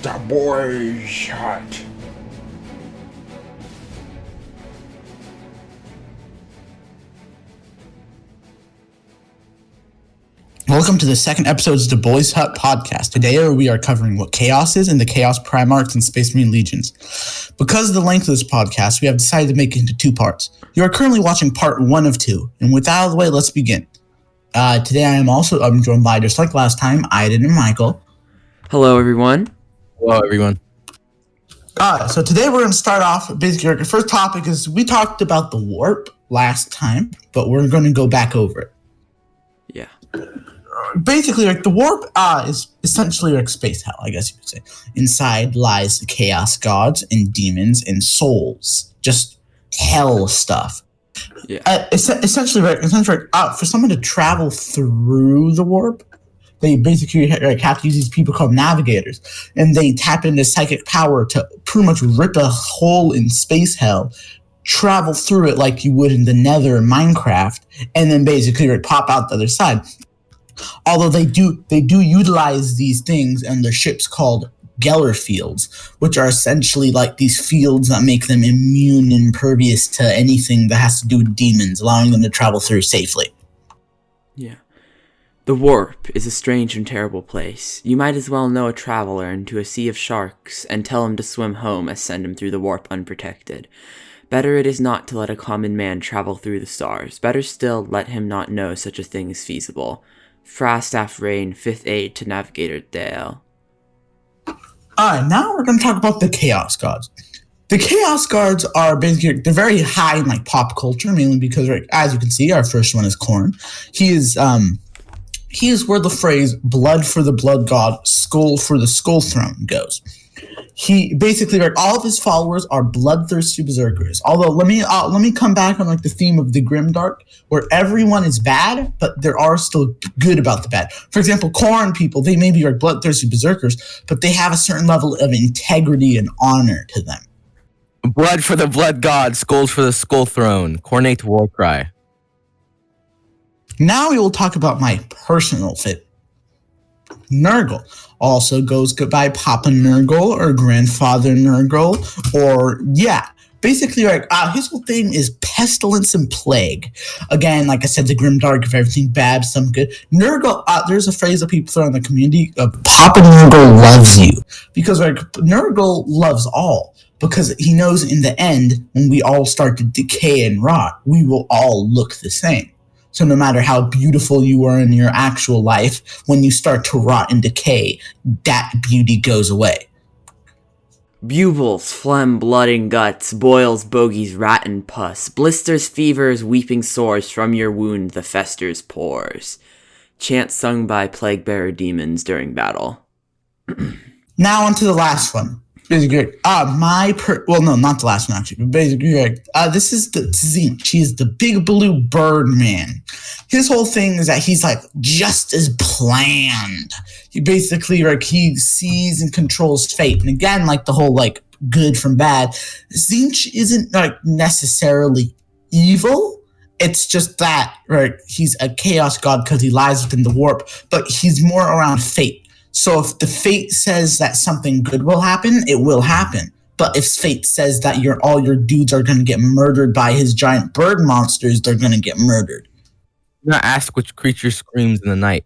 the Boyz Hut. Welcome to the second episode of the Boyz Hut podcast. Today we are covering what Chaos is and the Chaos Primarks and Space Marine Legions. Because of the length of this podcast, we have decided to make it into two parts. You are currently watching part 1 of 2, and with that out of the way, let's begin. Today I'm joined by, just like last time, Aiden and Michael. Hello, everyone. Hello, everyone. So today we're going to start off, basically, the first topic is, we talked about the warp last time, but we're going to go back over it. Yeah. Basically, the warp is essentially like space hell, I guess you could say. Inside lies the chaos gods and demons and souls, just hell stuff. Yeah. Essentially, for someone to travel through the warp, they basically have to use these people called navigators, and they tap into psychic power to pretty much rip a hole in space hell, travel through it like you would in the Nether Minecraft, and then basically pop out the other side. Although they do utilize these things and their ships called Geller fields, which are essentially like these fields that make them immune and impervious to anything that has to do with demons, allowing them to travel through safely. Yeah. The warp is a strange and terrible place. You might as well know a traveler into a sea of sharks and tell him to swim home as send him through the warp unprotected. Better it is not to let a common man travel through the stars. Better still, let him not know such a thing is feasible. Frastaff Rain, 5th Aid to Navigator Dale. Alright, now we're going to talk about the Chaos Gods. The Chaos Gods are basically, they're very high in pop culture, mainly because, as you can see, our first one is Khorne. He is where the phrase "blood for the blood god, skull for the skull throne" goes. He basically, all of his followers are bloodthirsty berserkers. Although, let me come back on the theme of the Grimdark, where everyone is bad, but there are still good about the bad. For example, Khorne people, they may be bloodthirsty berserkers, but they have a certain level of integrity and honor to them. Blood for the blood god, skulls for the skull throne. Cornate war cry. Now we will talk about my personal fit. Nurgle also goes by Papa Nurgle or Grandfather Nurgle, or basically his whole thing is pestilence and plague. Again, like I said, the Grimdark, if everything bad, some good. Nurgle, there's a phrase that people throw in the community of Papa Nurgle loves you, because Nurgle loves all, because he knows in the end, when we all start to decay and rot, we will all look the same. So no matter how beautiful you are in your actual life, when you start to rot and decay, that beauty goes away. Bubles, phlegm, blood and guts, boils, bogies, rat and pus, blisters, fevers, weeping sores, from your wound the festers pores. Chant sung by plague-bearer demons during battle. Now on to the last one. Basically, not the last one actually, but basically, this is the Tzinch. He's the big blue bird man. His whole thing is that he's just as planned. He basically he sees and controls fate. And again, the whole good from bad, Tzinch isn't necessarily evil. It's just that he's a chaos god because he lies within the warp, but he's more around fate. So if the fate says that something good will happen, it will happen. But if fate says that all your dudes are going to get murdered by his giant bird monsters, they're going to get murdered. Do not ask which creature screams in the night.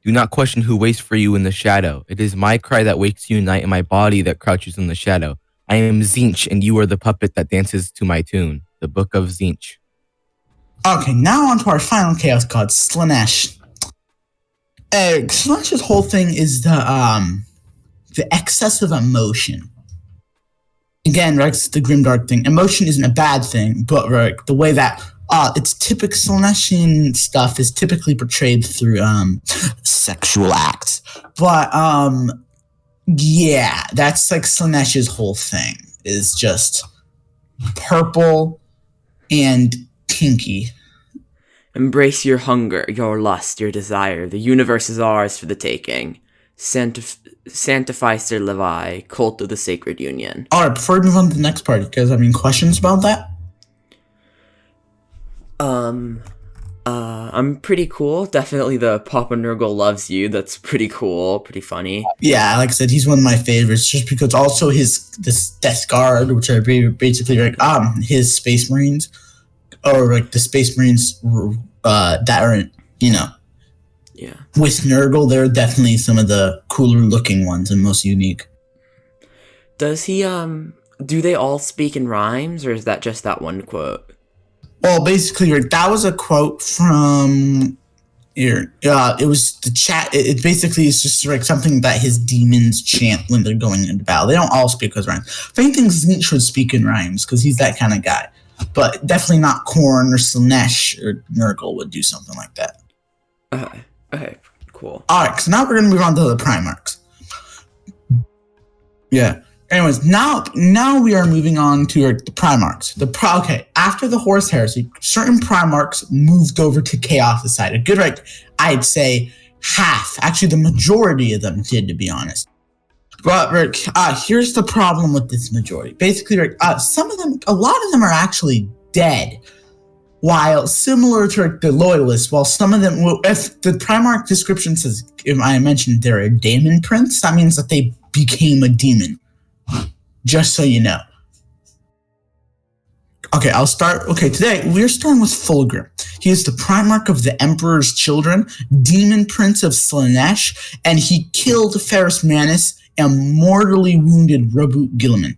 Do not question who waits for you in the shadow. It is my cry that wakes you at night and my body that crouches in the shadow. I am Tzinch, and you are the puppet that dances to my tune. The Book of Tzinch. Okay, now on to our final chaos god, Slaanesh. Slash's whole thing is the excessive emotion. Again, it's the Grimdark thing. Emotion isn't a bad thing, but the way that it's typical Slaneshian stuff is typically portrayed through sexual acts. But that's Slanesh's whole thing is just purple and kinky. Embrace your hunger, your lust, your desire. The universe is ours for the taking. Sanctify Sir Levi, cult of the sacred union. Alright, before we move on to the next part, you guys have any questions about that? I'm pretty cool. Definitely the Papa Nurgle loves you. That's pretty cool. Pretty funny. Yeah, like I said, he's one of my favorites just because also this Death Guard, which are basically like his Space Marines, or like the Space Marines that are Yeah. with Nurgle, they're definitely some of the cooler looking ones and most unique. Does he do they all speak in rhymes, or is that just that one quote? Well, basically, that was a quote from here. It was the chat. It basically is just like something that his demons chant when they're going into battle. They don't all speak with rhymes. If anything, Zinch would speak in rhymes because he's that kind of guy. But definitely not Khorne or Slaanesh or Nurgle would do something like that. Okay, cool. All right, so now we're gonna move on to the Primarks. Yeah. Anyways, now we are moving on to the Primarks. After the Horus Heresy, certain Primarks moved over to Chaos' side. A good, I'd say half. Actually, the majority of them did, to be honest. But here's the problem with this majority. Basically, some of them, a lot of them are actually dead. While similar to the Loyalists, while some of them, if the Primarch description says, if I mentioned they're a Daemon Prince, that means that they became a demon. Just so you know. Okay, today we're starting with Fulgrim. He is the Primarch of the Emperor's Children, Demon Prince of Slaanesh, and he killed Ferrus Manus and mortally wounded Rabut Gilliman.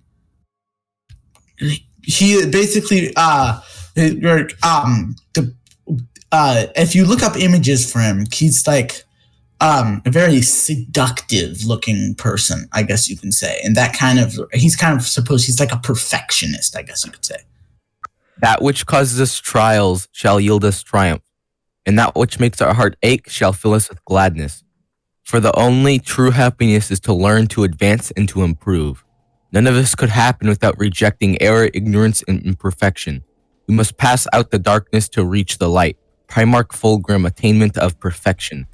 He basically, if you look up images for him, he's like a very seductive looking person, I guess you can say. And he's like a perfectionist, I guess you could say. That which causes us trials shall yield us triumph, and that which makes our heart ache shall fill us with gladness. For the only true happiness is to learn, to advance, and to improve. None of this could happen without rejecting error, ignorance, and imperfection. We must pass out the darkness to reach the light. Primarch Fulgrim, attainment of perfection.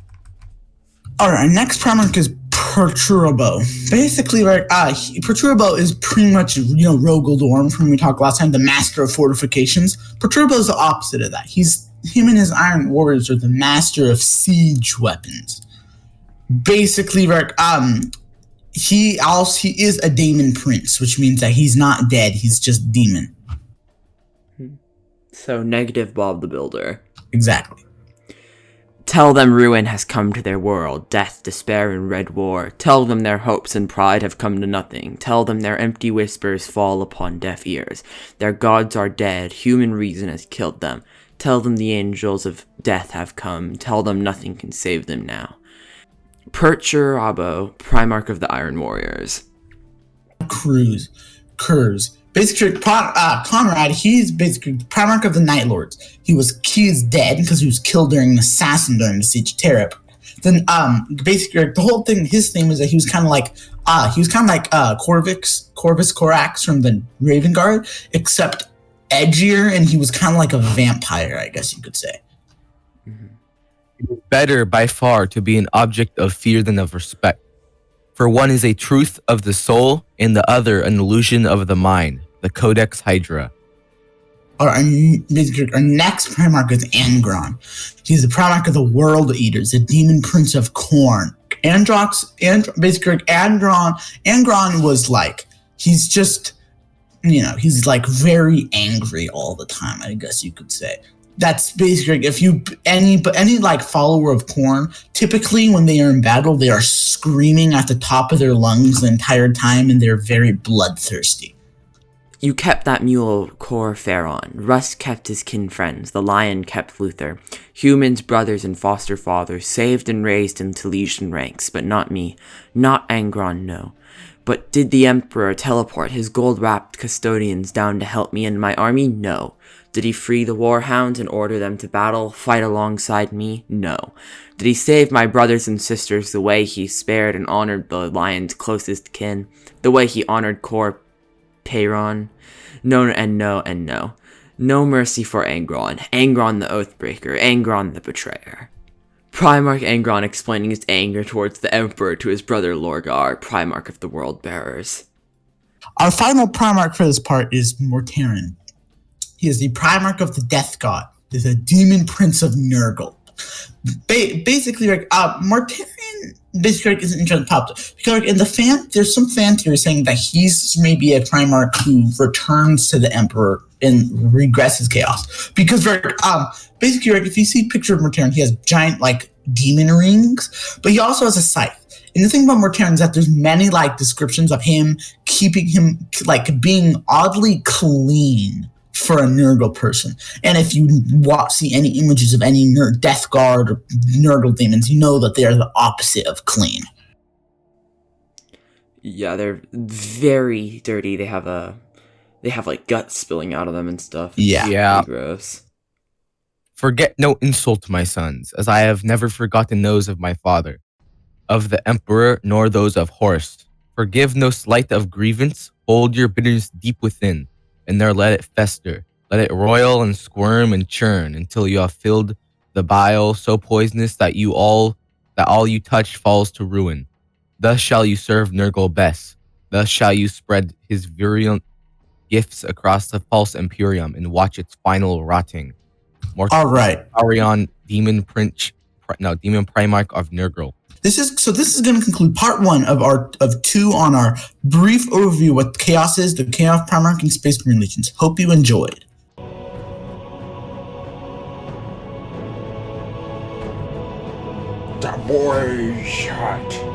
Alright, our next Primarch is Perturbo. Basically, Perturbo is pretty much, Rogel Dorm from we talked last time, the master of fortifications. Perturbo is the opposite of that. Him and his Iron Warriors are the master of siege weapons. Basically, he is a Daemon Prince, which means that he's not dead, he's just demon. So, negative Bob the Builder. Exactly. Tell them ruin has come to their world, death, despair, and red war. Tell them their hopes and pride have come to nothing. Tell them their empty whispers fall upon deaf ears. Their gods are dead, human reason has killed them. Tell them the angels of death have come. Tell them nothing can save them now. Perturabo, Primarch of the Iron Warriors. Kurz. Basically, Conrad, he's basically the Primarch of the Night Lords. He is dead because he was killed during an assassin during the Siege of Terep. Then, basically, the whole thing, his thing was that he was kind of like Corvus Corax from the Raven Guard, except edgier, and he was kind of like a vampire, I guess you could say. It is better by far to be an object of fear than of respect. For one is a truth of the soul, and the other an illusion of the mind, the Codex Hydra. Our next Primarch is Angron. He's the Primarch of the World Eaters, the Demon Prince of Khorne. Angron was like, he's just, he's like very angry all the time, I guess you could say. That's basically, if any follower of Khorne, typically when they are in battle, they are screaming at the top of their lungs the entire time, and they're very bloodthirsty. You kept that mule Cor Pharaon. Russ kept his kin friends. The lion kept Luther. Humans, brothers, and foster fathers, saved and raised into legion ranks, but not me. Not Angron, no. But did the Emperor teleport his gold-wrapped custodians down to help me and my army? No. Did he free the warhounds and order them to battle, fight alongside me? No. Did he save my brothers and sisters the way he spared and honored the lion's closest kin? The way he honored Cor Pharaon? No and no and no. No mercy for Angron. Angron the Oathbreaker. Angron the Betrayer. Primarch Angron explaining his anger towards the Emperor to his brother Lorgar, Primarch of the World Bearers. Our final Primarch for this part is Mortaren. He is the Primarch of the Death God. is a demon prince of Nurgle. Basically, like, Mortarion basically isn't interested in pop because, like, in the fan, there's some fan theory saying that he's maybe a Primarch who returns to the Emperor and regresses chaos. Because, basically, like, if you see a picture of Mortarion, he has giant, like, demon rings, but he also has a scythe. And the thing about Mortarion is that there's many, like, descriptions of him keeping him, like, being oddly clean for a Nurgle person. And if you see any images of any Death Guard or Nurgle demons, you know that they are the opposite of clean. Yeah, they're very dirty. They have like guts spilling out of them and stuff. Yeah. Pretty gross. Forget no insult, my sons, as I have never forgotten those of my father, of the Emperor, nor those of Horst. Forgive no slight of grievance, hold your bitterness deep within, and there let it fester. Let it roil and squirm and churn until you have filled the bile so poisonous that all you touch falls to ruin. Thus shall you serve Nurgle best. Thus shall you spread his virulent gifts across the false Imperium and watch its final rotting. All right. Arion, Demon Primarch of Nurgle. This is going to conclude part 1 of 2 on our brief overview of what Chaos is, the Chaos Primarch, and Space Marine Legions. Hope you enjoyed. The Boyz Hut.